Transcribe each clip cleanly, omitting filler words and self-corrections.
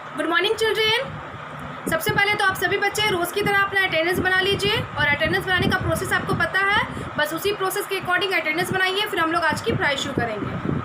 Good morning children. सबसे पहले तो आप सभी बच्चे रोज़ की तरह अपना अटेंडेंस बना लीजिए और अटेंडेंस बनाने का प्रोसेस आपको पता है, बस उसी प्रोसेस के अकॉर्डिंग अटेंडेंस बनाइए। फिर हम लोग आज की पढ़ाई शुरू करेंगे।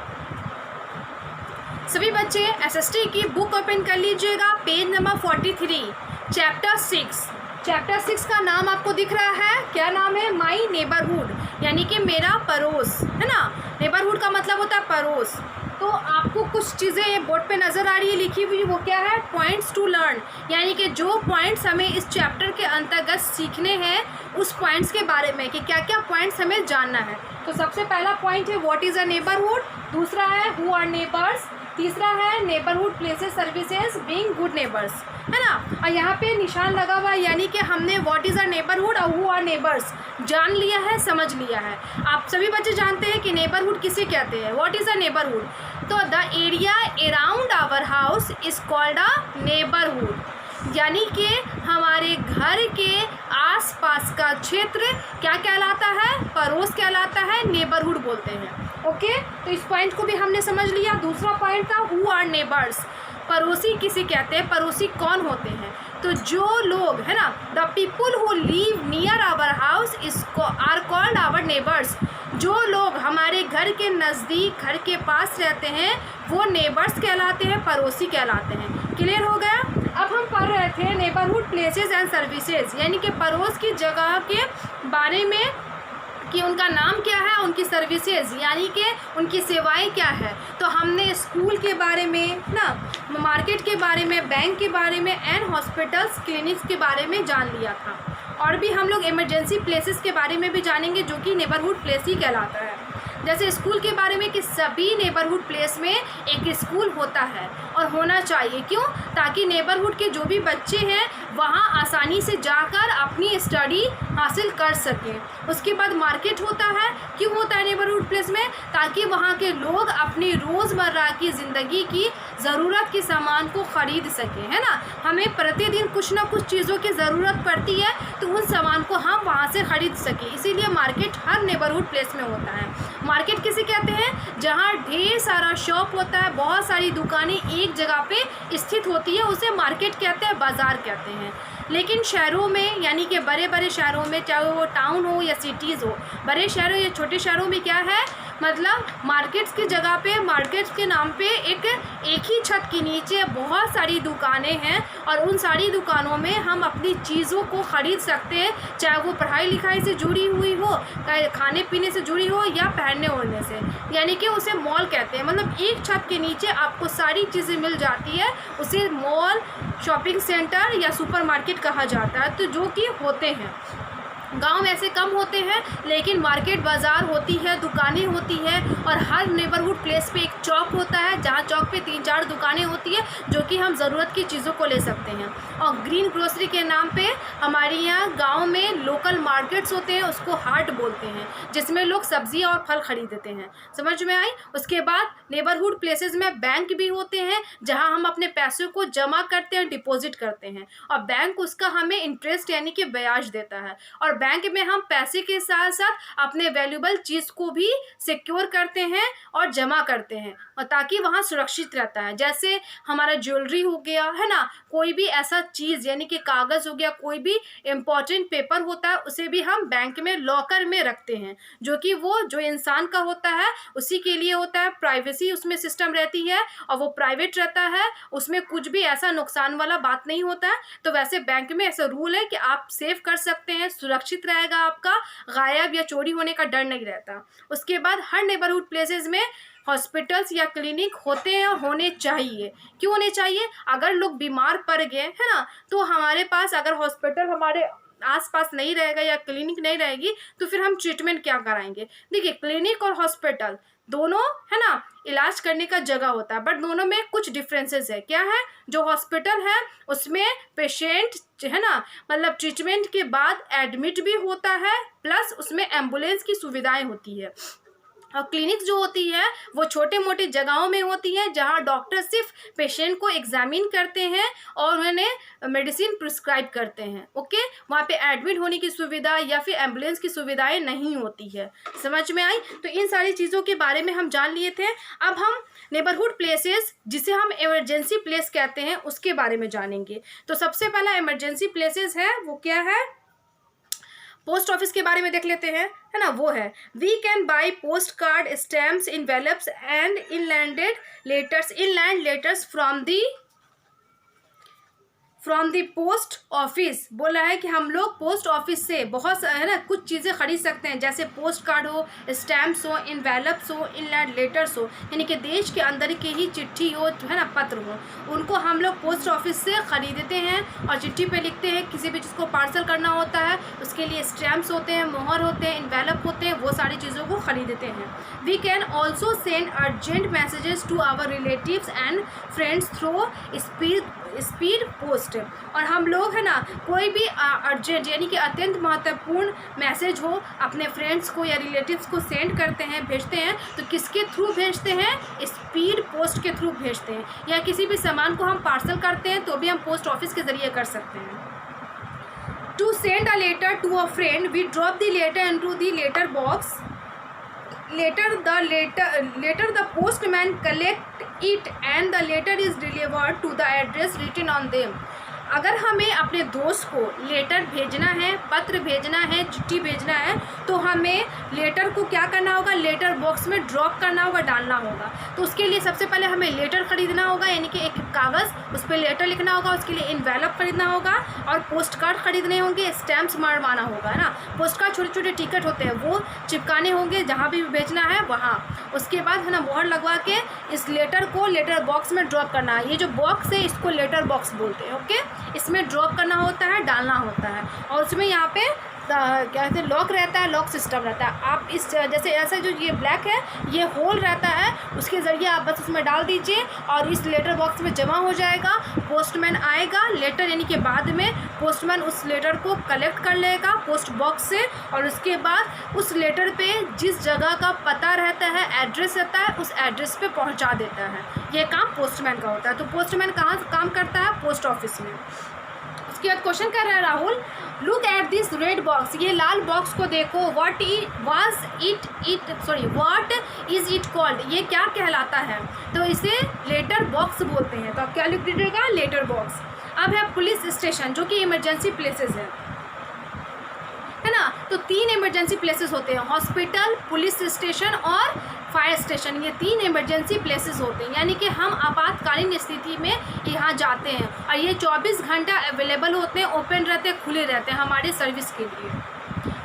सभी बच्चे एसएसटी की बुक ओपन कर लीजिएगा, पेज नंबर 43, चैप्टर 6। चैप्टर 6 का नाम आपको दिख रहा है, क्या नाम है? माई नेबरहुड, यानी कि मेरा पड़ोस, है ना। नेबरहुड का मतलब होता है पड़ोस। तो आपको कुछ चीज़ें बोर्ड पे नज़र आ रही है लिखी हुई, वो क्या है? पॉइंट्स टू लर्न, यानी कि जो पॉइंट्स हमें इस चैप्टर के अंतर्गत सीखने हैं उस पॉइंट्स के बारे में कि क्या क्या पॉइंट्स हमें जानना है। तो सबसे पहला पॉइंट है व्हाट इज़ अ नेबरहुड, दूसरा है हु आर नेबर्स, तीसरा है neighbourhood places services being good neighbours, है ना। और यहाँ पे निशान लगा हुआ है, यानी कि हमने व्हाट इज़ अ नेबरहुड और हु आर नेबर्स जान लिया है, समझ लिया है। आप सभी बच्चे जानते हैं कि नेबरहुड किसे कहते हैं, व्हाट इज़ अ नेबरहुड। तो the area around our house is called a neighbourhood, यानी कि हमारे घर के आसपास का क्षेत्र क्या कहलाता है? पड़ोस कहलाता है, नेबरहुड बोलते हैं। ओके, तो इस पॉइंट को भी हमने समझ लिया। दूसरा पॉइंट था हु आर नेबर्स, पड़ोसी किसे कहते हैं, पड़ोसी कौन होते हैं। तो जो लोग, है ना, the people who live near our house is are called our neighbours, जो लोग हमारे घर के नज़दीक, घर के पास रहते हैं वो नेबर्स कहलाते हैं, पड़ोसी कहलाते हैं। क्लियर हो गया। अब हम पढ़ रहे थे नेबरहुड प्लेसेस एंड सर्विसेज, यानी कि पड़ोस की जगह के बारे में कि उनका नाम क्या है, उनकी सर्विसेज यानी कि उनकी सेवाएं क्या है। तो हमने स्कूल के बारे में ना, मार्केट के बारे में, बैंक के बारे में एंड हॉस्पिटल्स क्लिनिक्स के बारे में जान लिया था। और भी हम लोग इमरजेंसी प्लेसेस के बारे में भी जानेंगे जो कि नेबरहुड प्लेस ही कहलाता है। जैसे स्कूल के बारे में कि सभी नेबरहुड प्लेस में एक स्कूल होता है और होना चाहिए। क्यों? ताकि नेबरहुड के जो भी बच्चे हैं वहाँ आसानी से जाकर अपनी स्टडी हासिल कर सकें। उसके बाद मार्केट होता है, क्यों होता है नेबरहुड प्लेस में? ताकि वहाँ के लोग अपनी रोज़मर्रा की ज़िंदगी की ज़रूरत के सामान को ख़रीद सकें, है ना। हमें प्रतिदिन कुछ ना कुछ चीज़ों की ज़रूरत पड़ती है, तो उन सामान को हम वहाँ से ख़रीद सकें, इसीलिए मार्केट हर नेबरहुड प्लेस में होता है। मार्केट किसे कहते हैं? जहाँ ढेर सारा शॉप होता है, बहुत सारी दुकानें एक जगह पे स्थित होती है, उसे मार्केट कहते हैं, बाज़ार कहते हैं। लेकिन शहरों में, यानी कि बड़े बड़े शहरों में, चाहे वो टाउन हो या सिटीज़ हो, बड़े शहरों या छोटे शहरों में क्या है, मतलब मार्केट्स की जगह पे, मार्केट्स के नाम पे एक ही छत के नीचे बहुत सारी दुकानें हैं और उन सारी दुकानों में हम अपनी चीज़ों को ख़रीद सकते हैं, चाहे वो पढ़ाई लिखाई से जुड़ी हुई हो, खाने पीने से जुड़ी हो या पहनने ओढ़ने से, यानी कि उसे मॉल कहते हैं। मतलब एक छत के नीचे आपको सारी चीज़ें मिल जाती है, उसे मॉल, शॉपिंग सेंटर या सुपरमार्केट कहा जाता है। तो जो कि होते हैं, गांव में ऐसे कम होते हैं, लेकिन मार्केट बाज़ार होती है, दुकानें होती है और हर नेबरहुड प्लेस पे एक चौक होता है, जहाँ चौक पे 3-4 दुकानें होती है जो कि हम ज़रूरत की चीज़ों को ले सकते हैं। और ग्रीन ग्रोसरी के नाम पे हमारे यहाँ गांव में लोकल मार्केट्स होते हैं, उसको हाट बोलते हैं, जिसमें लोग सब्जियाँ और फल खरीदते हैं। समझ में आई। उसके बाद नेबरहुड प्लेसेस में बैंक भी होते हैं, जहाँ हम अपने पैसों को जमा करते हैं, डिपॉजिट करते हैं, और बैंक उसका हमें इंटरेस्ट यानी कि ब्याज देता है। और बैंक में हम पैसे के साथ साथ अपने वैल्यूबल चीज़ को भी सिक्योर करते हैं और जमा करते हैं, और ताकि वहाँ सुरक्षित रहता है। जैसे हमारा ज्वेलरी हो गया, है ना, कोई भी ऐसा चीज़ यानी कि कागज़ हो गया, कोई भी इम्पोर्टेंट पेपर होता है, उसे भी हम बैंक में लॉकर में रखते हैं, जो कि वो जो इंसान का होता है उसी के लिए होता है। प्राइवेसी उसमें सिस्टम रहती है और वो प्राइवेट रहता है, उसमें कुछ भी ऐसा नुकसान वाला बात नहीं होता है। तो वैसे बैंक में ऐसा रूल है कि आप सेव कर सकते हैं, सुरक्षित रहेगा, आपका गायब या चोरी होने का डर नहीं रहता। उसके बाद हर नेबरहुड प्लेसेस में हॉस्पिटल्स या क्लिनिक होते हैं और होने चाहिए। क्यों होने चाहिए? अगर लोग बीमार पड़ गए, है ना, तो हमारे पास अगर हॉस्पिटल हमारे आसपास नहीं रहेगा या क्लिनिक नहीं रहेगी तो फिर हम ट्रीटमेंट क्या कराएंगे। देखिए, क्लिनिक और हॉस्पिटल दोनों, है ना, इलाज करने का जगह होता है, बट दोनों में कुछ डिफरेंसेस है। क्या है? जो हॉस्पिटल है उसमें पेशेंट, है ना, मतलब ट्रीटमेंट के बाद एडमिट भी होता है, प्लस उसमें एम्बुलेंस की सुविधाएं होती है। और क्लिनिक जो होती है वो छोटे मोटे जगहों में होती है जहाँ डॉक्टर सिर्फ पेशेंट को एग्जामिन करते हैं और उन्हें मेडिसिन प्रिस्क्राइब करते हैं। ओके, वहाँ पे एडमिट होने की सुविधा या फिर एम्बुलेंस की सुविधाएं नहीं होती है। समझ में आई? तो इन सारी चीज़ों के बारे में हम जान लिए थे। अब हम नेबरहुड प्लेसेस, जिसे हम इमरजेंसी प्लेस कहते हैं, उसके बारे में जानेंगे। तो सबसे पहला इमरजेंसी प्लेसेस है वो क्या है? पोस्ट ऑफिस के बारे में देख लेते हैं, है ना। वो है we can buy post card, stamps, envelopes and inland letters from the post office. बोला है कि हम लोग पोस्ट ऑफिस से बहुत है ना कुछ चीज़ें खरीद सकते हैं, जैसे पोस्ट कार्ड हो, स्टैम्प्स हो, इनवेलप्स हो, इनलैंड लेटर्स हो, यानी कि देश के अंदर की ही चिट्ठी हो, है ना, पत्र हो, उनको हम लोग पोस्ट ऑफिस से ख़रीदते हैं और चिट्ठी पे लिखते हैं। किसी भी चीज़ को पार्सल करना होता है उसके लिए स्टैम्प्स होते हैं, मोहर होते हैं, इनवेलप होते हैं, वो सारी चीज़ों को ख़रीदते हैं। We can also send urgent messages to our relatives and friends through speed post. और हम लोग, है ना, कोई भी अर्जेंट यानी कि अत्यंत महत्वपूर्ण मैसेज हो अपने फ्रेंड्स को या रिलेटिव्स को सेंड करते हैं, भेजते हैं, तो किसके थ्रू भेजते हैं? स्पीड पोस्ट के थ्रू भेजते हैं। या किसी भी सामान को हम पार्सल करते हैं तो भी हम पोस्ट ऑफिस के ज़रिए कर सकते हैं। To send a letter to a friend, we drop the letter into the letter box. Later the postman collect it and the letter is delivered to the address written on them. अगर हमें अपने दोस्त को letter भेजना है, पत्र भेजना है, चिट्ठी भेजना है, तो हमें लेटर को क्या करना होगा? लेटर बॉक्स में ड्रॉप करना होगा, डालना होगा। तो उसके लिए सबसे पहले हमें लेटर ख़रीदना होगा, यानी कि एक कागज़, उस पर लेटर लिखना होगा। उसके लिए इनवेलप ख़रीदना होगा और पोस्ट कार्ड ख़रीदने होंगे, स्टैम्प्स मारवाना होगा, है ना। पोस्ट कार्ड छोटे छोटे टिकट होते हैं, वो चिपकाने होंगे जहाँ भी भेजना है वहाँ। उसके बाद, है ना, मोहर लगवा के इस लेटर को लेटर बॉक्स में ड्रॉप करना है। ये जो बॉक्स है इसको लेटर बॉक्स बोलते हैं। ओके, इसमें ड्रॉप करना होता है, डालना होता है, और उसमें यहाँ पे क्या कहते हैं, लॉक रहता है, लॉक सिस्टम रहता है। आप इस जैसे ऐसा जो ये ब्लैक है, ये होल रहता है, उसके ज़रिए आप बस उसमें डाल दीजिए और इस लेटर बॉक्स में जमा हो जाएगा। पोस्टमैन आएगा, लेटर यानी कि बाद में पोस्टमैन उस लेटर को कलेक्ट कर लेगा पोस्ट बॉक्स से, और उसके बाद उस लेटर पे जिस जगह का पता रहता है, एड्रेस रहता है, उस एड्रेस पे पहुंचा देता है। ये काम पोस्टमैन का होता है। तो पोस्टमैन कहाँ काम करता है? पोस्ट ऑफिस में। उसके बाद क्वेश्चन कर रहा है Rahul, look at this red box, ये लाल बॉक्स को देखो, व्हाट इज इट कॉल्ड, ये क्या कहलाता है? तो इसे लेटर बॉक्स बोलते हैं। तो आप क्या लिख दीजिएगा? Letter box. अब है पुलिस स्टेशन, जो कि इमरजेंसी प्लेसेस है ना। तो 3 इमरजेंसी प्लेसेस होते हैं, हॉस्पिटल, पुलिस स्टेशन और फायर स्टेशन। ये 3 इमरजेंसी प्लेसेस होते हैं, यानी कि हम आपातकालीन स्थिति में यहाँ जाते हैं, और ये 24 घंटा अवेलेबल होते हैं, ओपन रहते हैं, खुले रहते हैं हमारे सर्विस के लिए।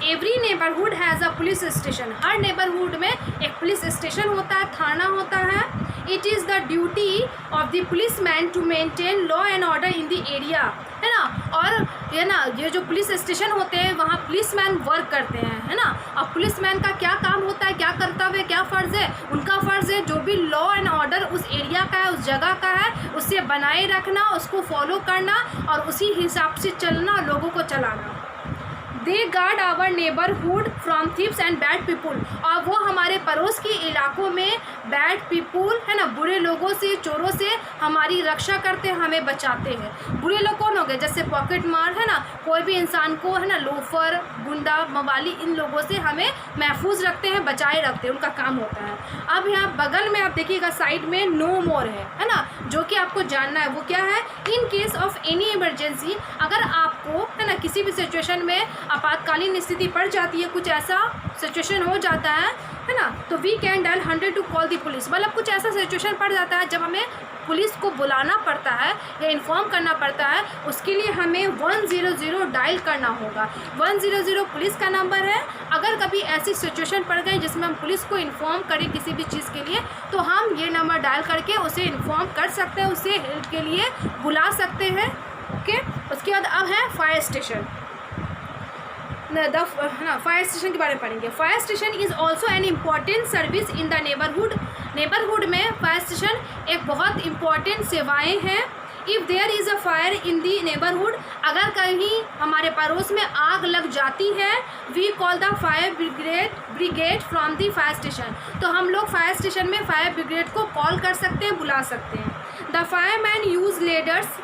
Every neighbourhood has a police station, हर नेबरहुड में एक पुलिस स्टेशन होता है, थाना होता है। It is the duty of the policeman to maintain law and order in the area, है ना। और ये ना, ये जो पुलिस स्टेशन होते हैं वहाँ पुलिस मैन वर्क करते हैं, है ना। और पुलिस मैन का क्या काम होता है, क्या कर्तव्य, क्या फ़र्ज़ है? उनका फ़र्ज़ है जो भी लॉ एंड ऑर्डर उस एरिया का है, उस जगह का है, उसे बनाए रखना, उसको फॉलो करना और उसी हिसाब से चलना, लोगों को चलाना। They guard our neighbourhood from thieves and bad people, और वो हमारे पड़ोस के इलाकों में बैड पीपुल, है ना, बुरे लोगों से, चोरों से हमारी रक्षा करते हैं, हमें बचाते हैं। बुरे लोग कौन हो गए? जैसे पॉकेट मार, है ना, कोई भी इंसान को, है ना, लोफर, गुंडा, मवाली, इन लोगों से हमें महफूज रखते हैं, बचाए रखते हैं, उनका काम होता है। अब यहाँ बगल में आप देखिएगा साइड में नो मोर है ना, जो कि आपको जानना है वो क्या है? In case of any emergency, अगर आपको, है ना, किसी भी सिचुएशन में आपातकालीन स्थिति पड़ जाती है, कुछ ऐसा सिचुएशन हो जाता है ना, तो we can dial 100 to call the police. मतलब कुछ ऐसा सिचुएशन पड़ जाता है जब हमें पुलिस को बुलाना पड़ता है या इन्फॉर्म करना पड़ता है, उसके लिए हमें 100 डायल करना होगा। 100 पुलिस का नंबर है। अगर कभी ऐसी सिचुएशन पड़ गई जिसमें हम पुलिस को इन्फॉर्म करें किसी भी चीज़ के लिए, तो हम ये नंबर डायल करके उसे इन्फॉर्म कर सकते हैं, उसे हेल्प के लिए बुला सकते हैं। ओके, उसके बाद अब है फायर स्टेशन। फायर स्टेशन के बारे में पढ़ेंगे। Fire station is also an important service in the neighbourhood. Neighbourhood में फायर स्टेशन एक बहुत इम्पॉर्टेंट सेवाएं हैं। If there is a fire in the neighbourhood, अगर कहीं हमारे पड़ोस में आग लग जाती है, we call the fire brigade from the fire station, तो हम लोग फायर स्टेशन में फायर ब्रिगेड को कॉल कर सकते हैं, बुला सकते हैं। The fireman use ladders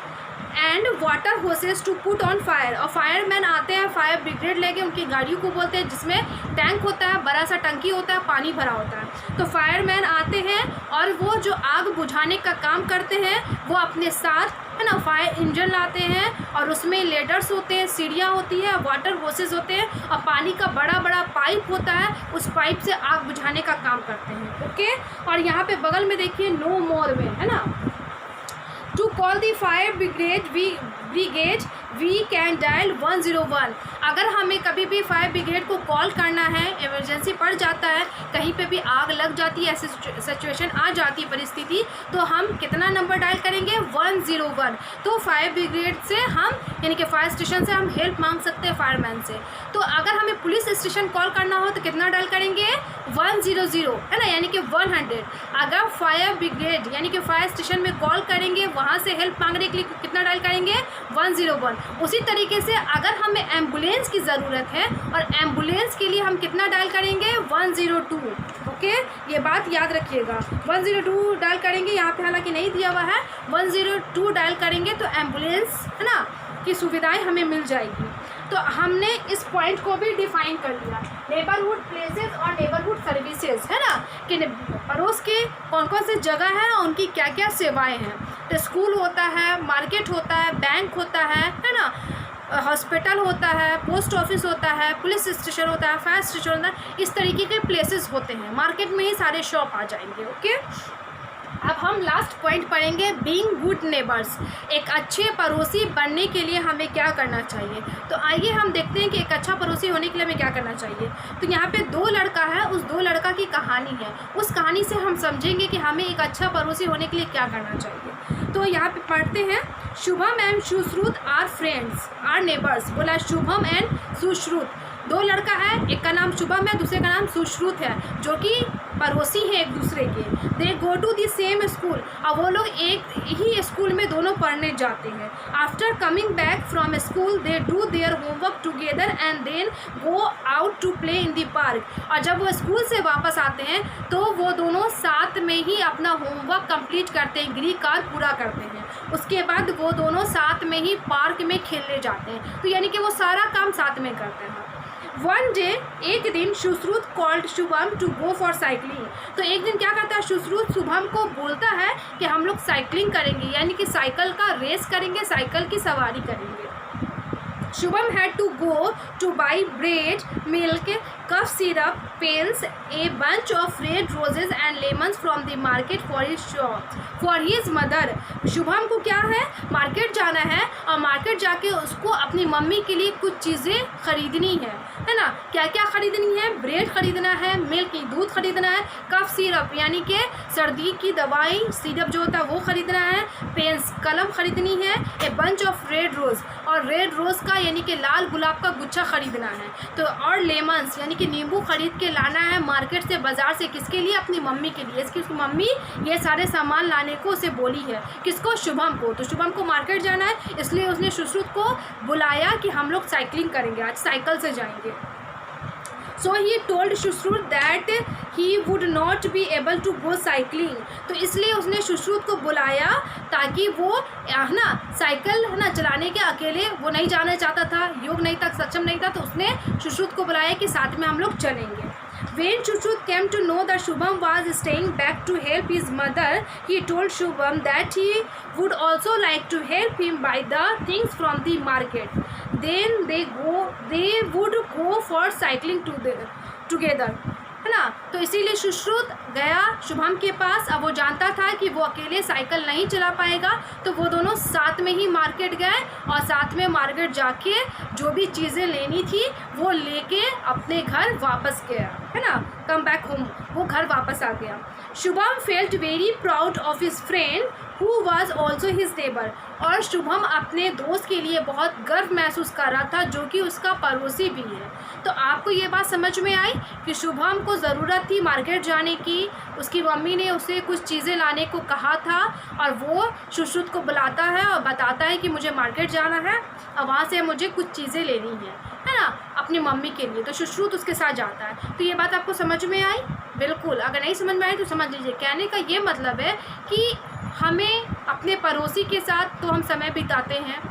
and water hoses to put on fire, और फायरमैन आते हैं फायर ब्रिगेड लेके, उनकी गाड़ियों को बोलते हैं जिसमें टैंक होता है, बड़ा सा टंकी होता है, पानी भरा होता है। तो फायरमैन आते हैं और वो जो आग बुझाने का काम करते हैं वो अपने साथ है ना फायर इंजन लाते हैं, और उसमें लेडर्स होते हैं, सीढ़ियाँ होती है, वाटर होसेस होते हैं, और पानी का बड़ा बड़ा पाइप होता है, उस पाइप से आग बुझाने का काम करते हैं। ओके, और यहाँ पे बगल में देखिए नो मोर वे है ना, to call the fire brigade we can dial 101। अगर हमें कभी भी फायर ब्रिगेड को कॉल करना है, इमरजेंसी पड़ जाता है, कहीं पे भी आग लग जाती है, ऐसी सिचुएशन आ जाती है परिस्थिति, तो हम कितना नंबर डायल करेंगे 101। तो फायर ब्रिगेड से हम यानी कि फायर स्टेशन से हम हेल्प मांग सकते हैं फायरमैन से। तो अगर हमें पुलिस स्टेशन कॉल करना हो तो कितना डायल करेंगे 100 है ना, यानी कि 100। अगर फायर ब्रिगेड यानी कि फायर स्टेशन में कॉल करेंगे, वहाँ से हेल्प मांगने के लिए कितना डायल करेंगे 101। उसी तरीके से अगर हमें एम्बुलेंस की ज़रूरत है और एम्बुलेंस के लिए हम कितना डायल करेंगे 102। ओके, ये बात याद रखिएगा, 102 डायल करेंगे, यहाँ पे हालांकि नहीं दिया हुआ है, 102 डायल करेंगे तो एम्बुलेंस है ना की सुविधाएं हमें मिल जाएगी। तो हमने इस पॉइंट को भी डिफाइन कर लिया, नेबरहुड प्लेसेस और नेबरहुड सर्विसेज है ना, कि पड़ोस के कौन कौन सी जगह है और उनकी क्या क्या सेवाएं हैं। तो स्कूल होता है, मार्केट होता है, बैंक होता है ना, हॉस्पिटल होता है, पोस्ट ऑफिस होता है, पुलिस स्टेशन होता है, फायर स्टेशन होता है, इस तरीके के प्लेसेस होते हैं। मार्केट में ही सारे शॉप आ जाएंगे। ओके, अब हम लास्ट पॉइंट पढ़ेंगे, बीइंग गुड नेबर्स। एक अच्छे पड़ोसी बनने के लिए हमें क्या करना चाहिए। तो आइए हम देखते हैं कि एक अच्छा पड़ोसी होने के लिए हमें क्या करना चाहिए। तो यहाँ पे 2 लड़का है, उस 2 लड़का की कहानी है, उस कहानी से हम समझेंगे कि हमें एक अच्छा पड़ोसी होने के लिए क्या करना चाहिए। तो यहाँ पे पढ़ते हैं, Shubham and Sushrut are friends are neighbours. बोला शुभम एंड सुश्रुत, 2 लड़का है, एक का नाम शुभम है, दूसरे का नाम सुश्रुत है, जो कि पड़ोसी हैं एक दूसरे के। They go to the same school, और वो लोग एक ही स्कूल में दोनों पढ़ने जाते हैं। After coming back from school they do their homework together and then go out to play in the park. और जब वो स्कूल से वापस आते हैं तो वो दोनों साथ में ही अपना होमवर्क कंप्लीट करते हैं, गृह कार्य पूरा करते हैं। उसके बाद वो दोनों साथ में ही पार्क में खेलने जाते हैं। तो यानी कि वो सारा काम साथ में करते हैं। वन डे, एक दिन, Sushrut called Shubham to go for cycling. तो एक दिन क्या करता है सुश्रुत, शुभम को बोलता है कि हम लोग साइकिलिंग करेंगे, यानी कि साइकिल का रेस करेंगे, साइकिल की सवारी करेंगे। Shubham had to go to buy bread, milk, cough syrup, pens, a bunch of red roses and lemons from the market for his mother. Shubham को क्या है, मार्केट जाना है, और मार्केट जाके उसको अपनी मम्मी के लिए कुछ चीज़ें खरीदनी है ना। क्या क्या खरीदनी है, ब्रेड खरीदना है, मिल्क दूध खरीदना है, कफ सिरप यानी कि सर्दी की दवाई सिरप जो होता है वो खरीदना है, पेन्स कलम खरीदनी है, a bunch of red rose, और रेड रोज़ का यानी कि लाल गुलाब का गुच्छा खरीदना है। तो और लेमन्स यानी कि नींबू खरीद के लाना है मार्केट से, बाज़ार से, किसके लिए, अपनी मम्मी के लिए। इसकी मम्मी ये सारे सामान लाने को उसे बोली है, किसको, शुभम को। तो शुभम को मार्केट जाना है, इसलिए उसने सुश्रुत को बुलाया कि हम लोग साइकिलिंग करेंगे, आज साइकिल से जाएंगे। So he told Sushruta that he would not be able to go cycling। तो इसलिए उसने सुश्रुत को बुलाया ताकि वो है ना साइकिल है ना चलाने के, अकेले वो नहीं जाना चाहता था, योग नहीं तक सक्षम नहीं था, तो उसने सुश्रुत को बुलाया कि साथ में हम लोग चलेंगे। When Shushrut came to know that Shubham was staying back to help his mother, he told Shubham that he would also like to help him buy the things from the market. Then they would go for cycling together. है ना। तो इसीलिए सुश्रुत गया शुभम के पास। अब वो जानता था कि वो अकेले साइकिल नहीं चला पाएगा, तो वो दोनों साथ में ही मार्केट गए और साथ में मार्केट जाके जो भी चीज़ें लेनी थी वो लेके अपने घर वापस गया, है ना, कम बैक होम, वो घर वापस आ गया। Shubham felt very proud of his friend who was also his neighbour. और शुभम अपने दोस्त के लिए बहुत गर्व महसूस कर रहा था जो कि उसका पड़ोसी भी है। तो आपको ये बात समझ में आई कि शुभम को ज़रूरत थी मार्केट जाने की, थी, उसकी मम्मी ने उसे कुछ चीज़ें लाने को कहा था और वो सुश्रुत को बुलाता है और बताता है कि मुझे मार्केट जाना है और वहाँ से मुझे कुछ चीज़ें लेनी है ना, अपनी मम्मी के लिए। तो सुश्रुत उसके साथ जाता है। तो ये बात आपको समझ में आई? बिल्कुल। अगर नहीं समझ में आई तो समझ लीजिए। कहने का ये मतलब है कि हमें अपने पड़ोसी के साथ तो हम समय बिताते हैं,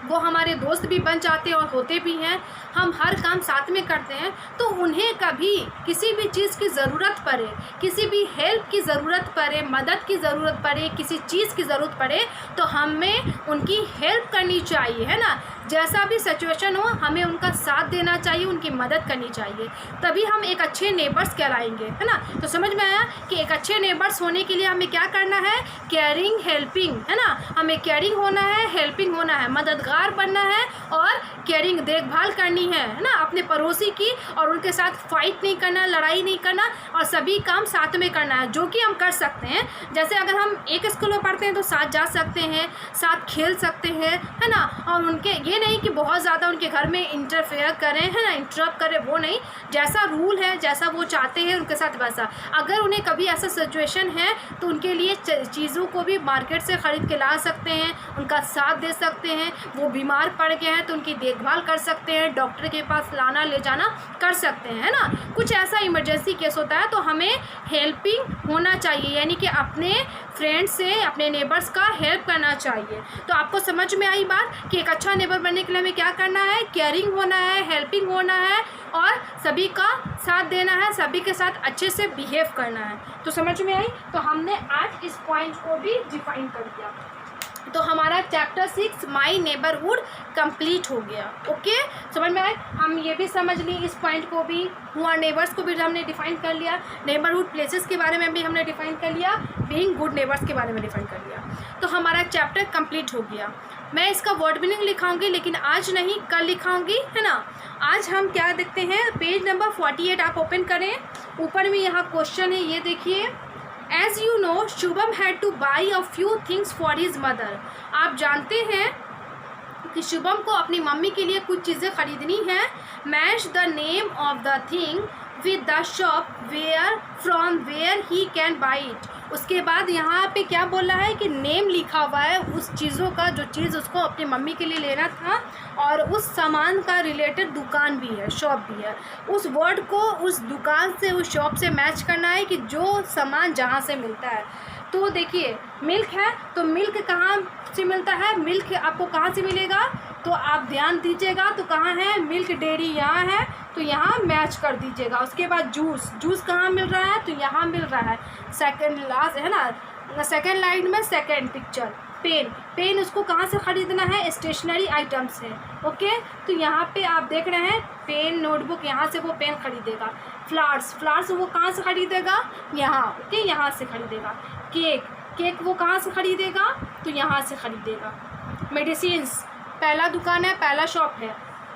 वो हमारे दोस्त भी बन जाते हैं और होते भी हैं, हम हर काम साथ में करते हैं, तो उन्हें कभी किसी भी चीज़ की ज़रूरत पड़े, किसी भी हेल्प की ज़रूरत पड़े, मदद की ज़रूरत पड़े, किसी चीज़ की ज़रूरत पड़े, तो हमें उनकी हेल्प करनी चाहिए, है ना। जैसा भी सिचुएशन हो हमें उनका साथ देना चाहिए, उनकी मदद करनी चाहिए, तभी हम एक अच्छे नेबर्स कहलाएंगे, है ना। तो समझ में आया कि एक अच्छे नेबर्स होने के लिए हमें क्या करना है? केयरिंग, हेल्पिंग, है ना। हमें केयरिंग होना है, हेल्पिंग होना है, मददगार बनना है और केयरिंग, देखभाल करनी है ना अपने पड़ोसी की, और उनके साथ फाइट नहीं करना, लड़ाई नहीं करना, और सभी काम साथ में करना है, जो कि हम कर सकते हैं। जैसे अगर हम एक स्कूल में पढ़ते हैं तो साथ जा सकते हैं, साथ खेल सकते हैं, है ना। और उनके ये नहीं कि बहुत ज़्यादा उनके घर में इंटरफेयर करें, है ना, इंटरप्ट करें, वो नहीं। जैसा रूल है, जैसा वो चाहते हैं उनके साथ वैसा। अगर उन्हें कभी ऐसा सिचुएशन है तो उनके लिए चीज़ों को भी मार्केट से ख़रीद के ला सकते हैं, उनका साथ दे सकते हैं। वो बीमार पड़ गए हैं तो उनकी देखभाल कर सकते हैं, डॉक्टर के पास लाना ले जाना कर सकते हैं, है ना। कुछ ऐसा इमरजेंसी केस होता है तो हमें हेल्पिंग होना चाहिए, यानी कि अपने फ्रेंड से, अपने नेबर्स का हेल्प करना चाहिए। तो आपको समझ में आई बात कि एक अच्छा नेबर बनने के लिए हमें क्या करना है? केयरिंग होना है, हेल्पिंग होना है और सभी का साथ देना है, सभी के साथ अच्छे से बिहेव करना है। तो समझ में आई? तो हमने आज इस पॉइंट को भी डिफाइन कर दिया। तो हमारा चैप्टर 6 माई नेबरहुड कंप्लीट हो गया। ओके, समझ में आए? हम ये भी समझ ली इस पॉइंट को भी, हुआ नेबर्स को भी हमने डिफाइन कर लिया, नेबरहुड प्लेसेस के बारे में भी हमने डिफाइन कर लिया, बीइंग गुड नेबर्स के बारे में डिफाइन कर लिया। तो हमारा चैप्टर कंप्लीट हो गया। मैं इसका वर्ड मीनिंग लिखाऊंगी, लेकिन आज नहीं, कल लिखाऊंगी, है ना। आज हम क्या देखते हैं? पेज नंबर 48 आप ओपन करें, ऊपर में यहाँ क्वेश्चन है, ये देखिए। As you know, Shubham had to buy a few things for his mother. आप जानते हैं कि शुभम को अपनी मम्मी के लिए कुछ चीज़ें खरीदनी है। Match the name of the thing with the shop from where he can buy it. उसके बाद यहाँ पे क्या बोला है कि नेम लिखा हुआ है उस चीज़ों का, जो चीज़ उसको अपनी मम्मी के लिए लेना था, और उस सामान का रिलेटेड दुकान भी है, शॉप भी है। उस वर्ड को उस दुकान से, उस शॉप से मैच करना है कि जो सामान जहाँ से मिलता है। तो देखिए, मिल्क है तो मिल्क कहाँ से मिलता है? मिल्क आपको कहाँ से मिलेगा? तो आप ध्यान दीजिएगा, तो कहाँ है? मिल्क डेयरी यहाँ है, तो यहाँ मैच कर दीजिएगा। उसके बाद जूस कहाँ मिल रहा है? तो यहाँ मिल रहा है, सेकंड लास्ट, है ना, सेकंड लाइन में सेकंड पिक्चर। पेन उसको कहाँ से ख़रीदना है? स्टेशनरी आइटम से। ओके, तो यहाँ पे आप देख रहे हैं पेन, नोटबुक, यहाँ से वो पेन ख़रीदेगा। फ्लावर्स वो कहाँ से ख़रीदेगा? यहाँ। ओके, यहाँ से ख़रीदेगा। केक वो कहाँ से ख़रीदेगा? तो यहाँ से ख़रीदेगा। मेडिसिन्स, पहला दुकान है, पहला शॉप है।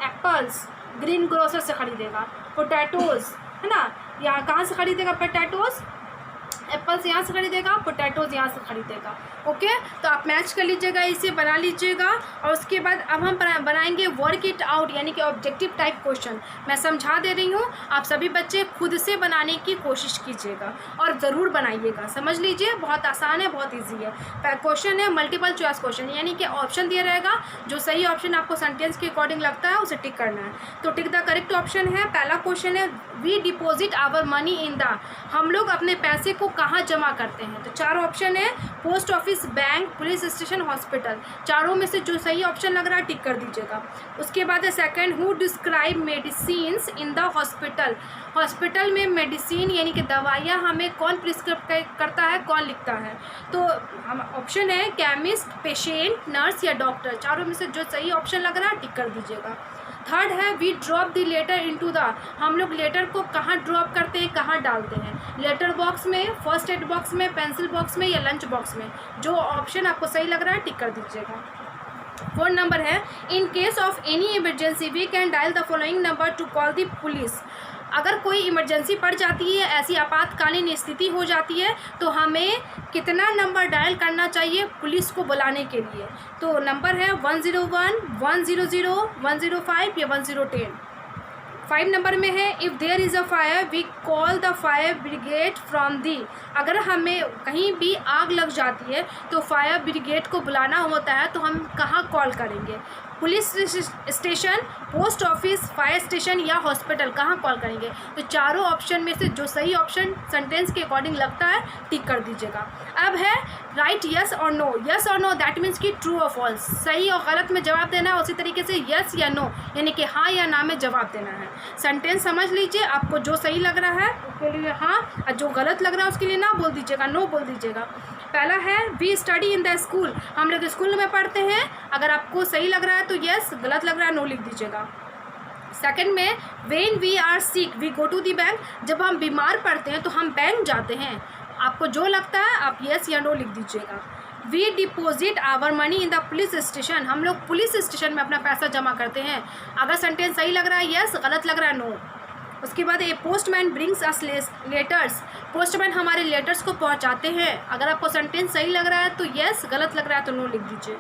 एप्पल्स ग्रीन ग्रोसर से ख़रीदेगा। पोटैटोज़, है ना, यहाँ कहाँ से ख़रीदेगा? पोटैटोज़, एप्पल्स यहाँ से खरीदेगा, पोटैटोज़ यहाँ से खरीदेगा। ओके, तो आप मैच कर लीजिएगा, इसे बना लीजिएगा। और उसके बाद अब हम बनाएंगे वर्क इट आउट, यानी कि ऑब्जेक्टिव टाइप क्वेश्चन। मैं समझा दे रही हूँ, आप सभी बच्चे खुद से बनाने की कोशिश कीजिएगा और ज़रूर बनाइएगा। समझ लीजिए, बहुत आसान है, बहुत ईजी है। क्वेश्चन है मल्टीपल चॉइस क्वेश्चन, यानी कि ऑप्शन दिया रहेगा, जो सही ऑप्शन आपको सेंटेंस के अकॉर्डिंग लगता है उसे टिक करना है। तो टिक द करेक्ट ऑप्शन है। पहला क्वेश्चन है we deposit our money in the, हम लोग अपने पैसे को कहाँ जमा करते हैं? तो चार ऑप्शन है, post office, bank, police station, hospital. चारों में से जो सही ऑप्शन लग रहा है टिक कर दीजिएगा। उसके बाद है second, who describe medicines in the hospital, hospital में मेडिसिन यानी कि दवाइयाँ हमें कौन प्रिस्क्राइब करता है, कौन लिखता है? तो हम ऑप्शन है केमिस्ट, पेशेंट, नर्स या डॉक्टर। चारों में से जो सही ऑप्शन लग रहा है टिक कर दीजिएगा। थर्ड है we drop the letter into the, हम लोग लेटर को कहाँ ड्रॉप करते हैं, कहाँ डालते हैं? लेटर बॉक्स में, फर्स्ट एड बॉक्स में, पेंसिल बॉक्स में या लंच बॉक्स में। जो ऑप्शन आपको सही लग रहा है टिक कर दीजिएगा। फोर्थ नंबर है in case of any emergency we can dial the following number to call the police. अगर कोई इमरजेंसी पड़ जाती है, ऐसी आपातकालीन स्थिति हो जाती है, तो हमें कितना नंबर डायल करना चाहिए पुलिस को बुलाने के लिए? तो नंबर है 101, 100, 105 या 1010। 5 नंबर में है if there is a fire we call the fire brigade from the. अगर हमें कहीं भी आग लग जाती है तो फायर ब्रिगेड को बुलाना होता है, तो हम कहाँ कॉल करेंगे? Police station, post office, fire station या हॉस्पिटल, कहाँ कॉल करेंगे? तो चारों ऑप्शन में से जो सही ऑप्शन सेंटेंस के अकॉर्डिंग लगता है टिक कर दीजिएगा। अब है राइट यस और नो। यस और नो दैट मीन्स कि ट्रू और फॉल्स, सही और गलत में जवाब देना है। उसी तरीके से यस या नो यानी कि हाँ या ना में जवाब देना है। सेंटेंस समझ लीजिए, आपको जो सही लग रहा है उसके लिए हाँ, और जो गलत लग रहा है उसके लिए ना बोल दीजिएगा, नो बोल दीजिएगा। पहला है we study in the school, हम लोग स्कूल में पढ़ते हैं। अगर आपको सही लग रहा है तो यस, गलत लग रहा है नो लिख दीजिएगा। सेकंड में when we are sick we go to the bank, जब हम बीमार पड़ते हैं तो हम बैंक जाते हैं। आपको जो लगता है आप यस या नो लिख दीजिएगा। We deposit our money in the police station, हम लोग पुलिस स्टेशन में अपना पैसा जमा करते हैं। अगर सेंटेंस सही लग रहा है यस, गलत लग रहा है नो। उसके बाद ए postman brings us letters, postman हमारे लेटर्स को पहुंचाते हैं। अगर आपको सेंटेंस सही लग रहा है तो यस, गलत लग रहा है तो नो लिख दीजिए।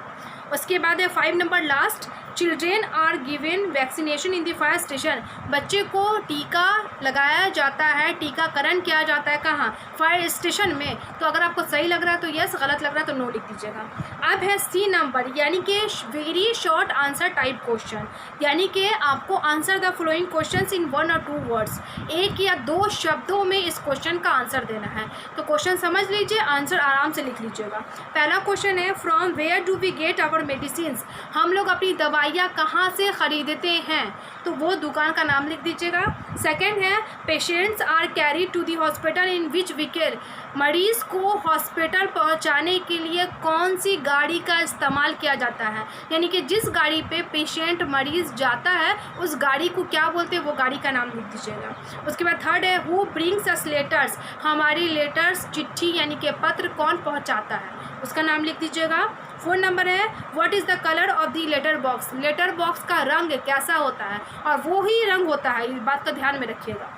उसके बाद है 5 number last, children are given vaccination in the fire station, बच्चे को टीका लगाया जाता है, टीकाकरण किया जाता है कहाँ? फायर स्टेशन में। तो अगर आपको सही लग रहा है तो यस, गलत लग रहा है तो नो लिख दीजिएगा। अब है सी नंबर यानी कि very short answer type question, यानी कि आपको answer the following questions in 1 और 2 वर्ड्स, 1 या 2 शब्दों में इस क्वेश्चन का आंसर देना है। तो क्वेश्चन समझ लीजिए, आंसर आराम से लिख लीजिएगा। पहला क्वेश्चन है from where do we get our medicines, हम लोग अपनी दवाइयाँ कहाँ से ख़रीदते हैं? तो वो दुकान का नाम लिख दीजिएगा। सेकंड है patients are carry to the hospital in which vehicle, मरीज़ को हॉस्पिटल पहुंचाने के लिए कौन सी गाड़ी का इस्तेमाल किया जाता है, यानी कि जिस गाड़ी पे पेशेंट मरीज़ जाता है उस गाड़ी को क्या बोलते हैं, वो गाड़ी का नाम लिख दीजिएगा। उसके बाद थर्ड है हु ब्रिंग्स अस लेटर्स, हमारी लेटर्स चिट्ठी यानी कि पत्र कौन पहुंचाता है, उसका नाम लिख दीजिएगा। 4 नंबर है what is the colour of the letter box, letter box का रंग कैसा होता है, और वो ही रंग होता है, इस बात का ध्यान में रखिएगा।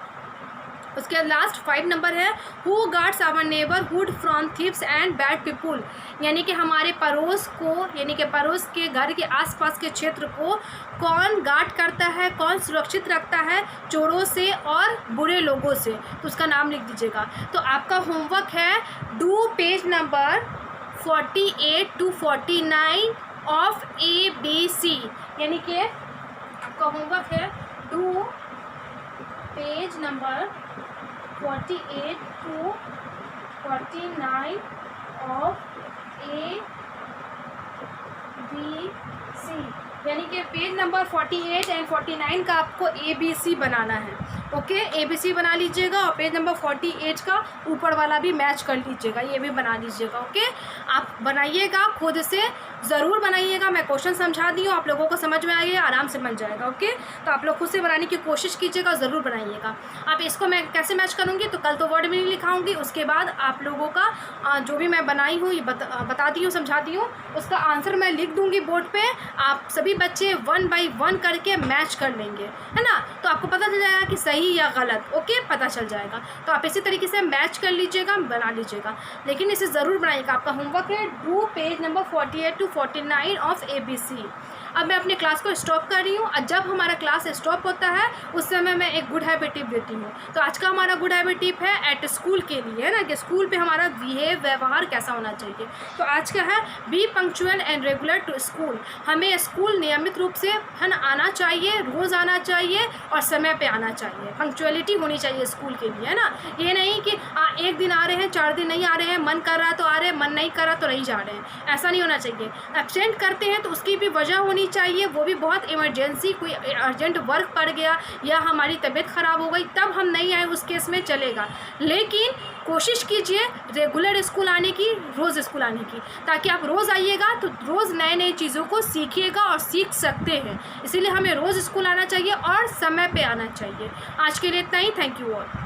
उसके लास्ट 5 नंबर है who guards our neighbourhood from thieves and bad people, यानी कि हमारे पड़ोस को, यानी कि पड़ोस के घर के आसपास के क्षेत्र को कौन गार्ड करता है, कौन सुरक्षित रखता है चोरों से और बुरे लोगों से, तो उसका नाम लिख दीजिएगा। तो आपका होमवर्क है do page number 48 to 49 of ABC, यानी कि आपका होमवर्क है do page number 48 to 49 of ABC, यानी कि पेज नंबर 48 एंड 49 का आपको ABC बनाना है। ओके, ABC बना लीजिएगा और पेज नंबर 48 का ऊपर वाला भी मैच कर लीजिएगा, ये भी बना लीजिएगा। ओके, आप बनाइएगा, खुद से ज़रूर बनाइएगा। मैं क्वेश्चन समझा दी हूँ, आप लोगों को समझ में आइए, आराम से बन जाएगा। ओके, तो आप लोग खुद से बनाने की कोशिश कीजिएगा, ज़रूर बनाइएगा। अब इसको मैं कैसे मैच करूँगी, तो कल तो वर्ड में नहीं लिखाऊंगी, उसके बाद आप लोगों का जो भी मैं बनाई हूँ, ये बता दी हूँ, समझा दी हूँ, उसका आंसर मैं लिख दूँगी बोर्ड पर। आप सभी बच्चे 1 by 1 करके मैच कर लेंगे, है ना, तो आपको पता चल जाएगा कि सही या गलत। ओके, पता चल जाएगा। तो आप इसी तरीके से मैच कर लीजिएगा, बना लीजिएगा, लेकिन इसे ज़रूर बनाइएगा। आपका होमवर्क है do page number 48 to 49 of ABC। अब मैं अपने क्लास को स्टॉप कर रही हूँ, और जब हमारा क्लास स्टॉप होता है उस समय मैं एक गुड हैबिट टिप देती हूँ। तो आज का हमारा गुड हैबिट टिप है एट स्कूल के लिए, है ना, कि स्कूल पे हमारा व्यवहार कैसा होना चाहिए। तो आज का है be punctual and regular to school, हमें स्कूल नियमित रूप से, है ना, आना चाहिए, रोज़ आना चाहिए और समय पे आना चाहिए। पंक्चुअलिटी होनी चाहिए स्कूल के लिए, है ना, ये नहीं कि एक दिन आ रहे हैं, 4 दिन नहीं आ रहे हैं, मन कर रहा है तो आ रहे हैं, मन नहीं कर रहा तो नहीं जा रहे हैं, ऐसा नहीं होना चाहिए। एब्सेंट करते हैं तो उसकी भी वजह होनी चाहिए, वो भी बहुत इमरजेंसी, कोई अर्जेंट वर्क पड़ गया या हमारी तबीयत ख़राब हो गई तब हम नहीं आए, उस केस में चलेगा। लेकिन कोशिश कीजिए रेगुलर स्कूल आने की, रोज़ स्कूल आने की, ताकि आप रोज़ आइएगा तो रोज़ नए नई चीज़ों को सीखिएगा और सीख सकते हैं। इसीलिए हमें रोज़ स्कूल आना चाहिए और समय पे आना चाहिए। आज के लिए इतना ही, थैंक यू ऑल।